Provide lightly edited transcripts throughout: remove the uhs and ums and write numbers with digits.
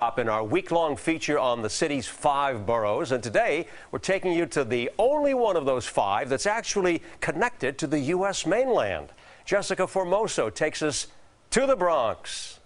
Up in our week-long feature on the city's 5 boroughs, and today we're taking you to the only one of those 5 that's actually connected to the U.S. mainland. Jessica Formoso takes us to the Bronx.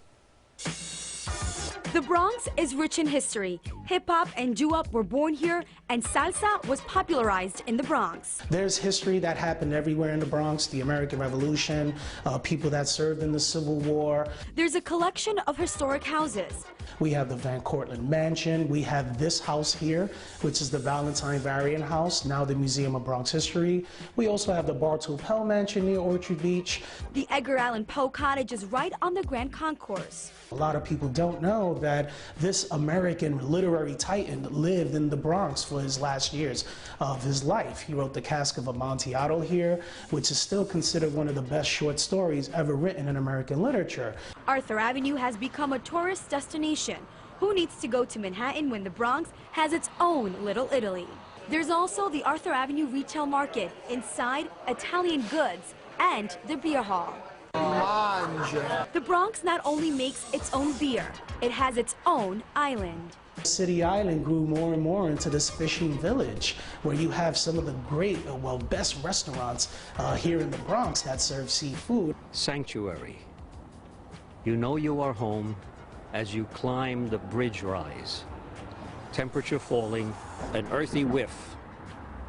The Bronx is rich in history. Hip-hop and doo-wop were born here, and salsa was popularized in the Bronx. There's history that happened everywhere in the Bronx, the American Revolution, people that served in the Civil War. There's a collection of historic houses. We have the Van Cortlandt Mansion. We have this house here, which is the Valentine Varian House, now the Museum of Bronx History. We also have the Bartow Pell Mansion near Orchard Beach. The Edgar Allan Poe Cottage is right on the Grand Concourse. A lot of people don't know that this American literary titan lived in the Bronx for his last years of his life. He wrote The Cask of Amontillado here, which is still considered one of the best short stories ever written in American literature. Arthur Avenue has become a tourist destination. Who needs to go to Manhattan when the Bronx has its own Little Italy? There's also the Arthur Avenue Retail Market, inside Italian goods, and the beer hall. The Bronx not only makes its own beer, it has its own island. City Island grew more and more into this fishing village where you have some of the great, best restaurants here in the Bronx that serve seafood. Sanctuary. You know you are home as you climb the bridge rise. Temperature falling, an earthy whiff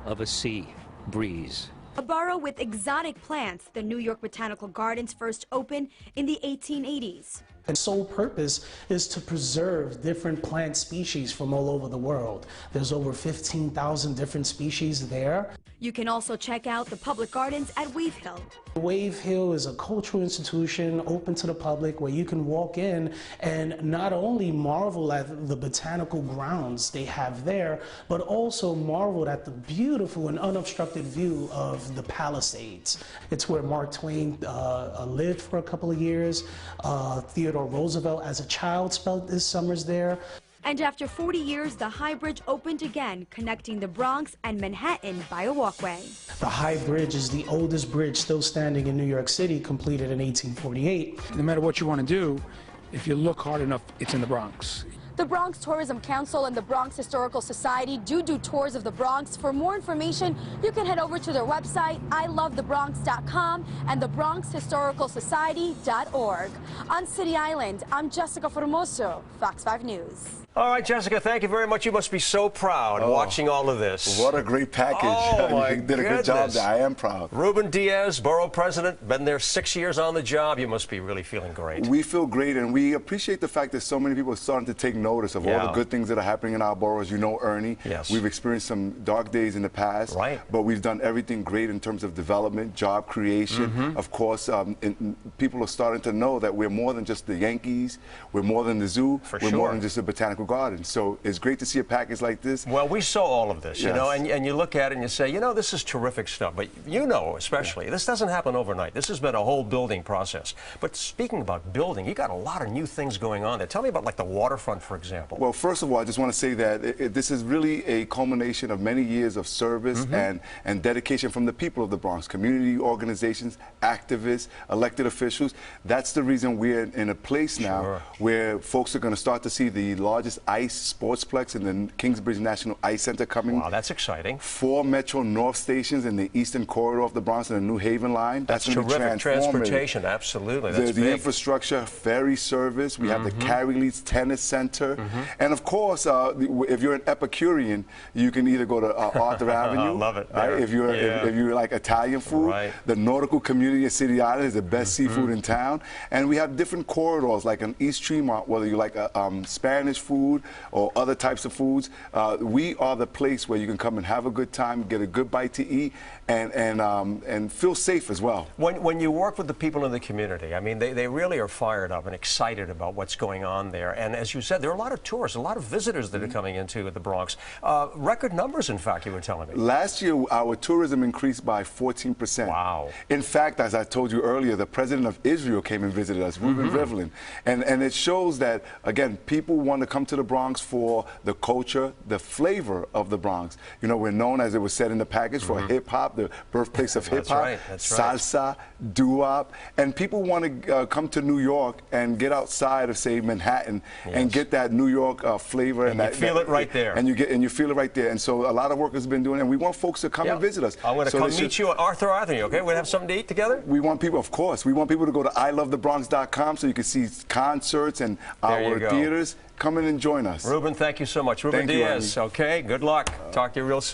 of a sea breeze. A borough with exotic plants, the New York Botanical Gardens first opened in the 1880s. The sole purpose is to preserve different plant species from all over the world. There's over 15,000 different species there. You can also check out the public gardens at Wave Hill. Wave Hill is a cultural institution open to the public where you can walk in and not only marvel at the botanical grounds they have there, but also marvel at the beautiful and unobstructed view of the Palisades. It's where Mark Twain lived for a couple of years. Theodore Roosevelt as a child spent his summers there. And after 40 years, the High Bridge opened again, connecting the Bronx and Manhattan by a walkway. The High Bridge is the oldest bridge still standing in New York City, completed in 1848. No matter what you want to do, if you look hard enough, it's in the Bronx. The Bronx Tourism Council and the Bronx Historical Society do tours of the Bronx. For more information, you can head over to their website, ilovethebronx.com, and thebronxhistoricalsociety.org. On City Island, I'm Jessica Formoso, Fox 5 News. All right, Jessica, thank you very much. You must be so proud watching all of this. What a great package. Oh, my You did a good job there. I am proud. Ruben Diaz, borough president, been there 6 years on the job. You must be really feeling great. We feel great, and we appreciate the fact that so many people are starting to take notice of all the good things that are happening in our boroughs. You know, Ernie, we've experienced some dark days in the past, but we've done everything great in terms of development, job creation. Of course, people are starting to know that we're more than just the Yankees, we're more than the zoo, we're more than just the botanical garden. So it's great to see a package like this. Well, we saw all of this, you know, and you look at it and you say, you know, this is terrific stuff. But you know, especially, this doesn't happen overnight. This has been a whole building process. But speaking about building, you got a lot of new things going on there. Tell me about, like, the waterfront, for example. Well, first of all, I just want to say that this is really a culmination of many years of service and dedication from the people of the Bronx, community organizations, activists, elected officials. That's the reason we're in a place now where folks are going to start to see the largest ice sportsplex in the Kingsbridge National Ice Center coming. Wow, that's exciting. 4 Metro North stations in the eastern corridor of the Bronx and the New Haven line. That's terrific. Transportation, absolutely. That's the infrastructure, ferry service. We have the Cary Leeds Tennis Center. And of course, if you're an Epicurean, you can either go to Arthur Avenue. I love it. Right? If you're like Italian food, the nautical community of City Island is the best seafood in town. And we have different corridors, like on East Tremont, whether you like Spanish food or other types of foods. We are the place where you can come and have a good time, get a good bite to eat, and feel safe as well. When you work with the people in the community, I mean, they really are fired up and excited about what's going on there. And as you said, there are a lot of tourists, a lot of visitors that are coming into the Bronx. Record numbers, in fact, you were telling me. Last year, our tourism increased by 14%. Wow. In fact, as I told you earlier, the president of Israel came and visited us, Reuven Rivlin. And it shows that, again, people want to come to the Bronx for the culture, the flavor of the Bronx. You know, we're known, as it was said in the package, for hip-hop, the birthplace of hip-hop, salsa, doo-wop. And people want to come to New York and get outside of, say, Manhattan and get that that New York flavor, and you that feel it right there. And you feel it right there. And so a lot of workers have been doing it, and we want folks to come and visit us. I'm going to come meet you at Arthur Avenue, okay? We'll have something to eat together? We want people, of course, we want people to go to ilovethebronx.com so you can see concerts and our theaters. Come in and join us. Ruben, thank you so much. Ruben Diaz, okay? Good luck. Talk to you real soon.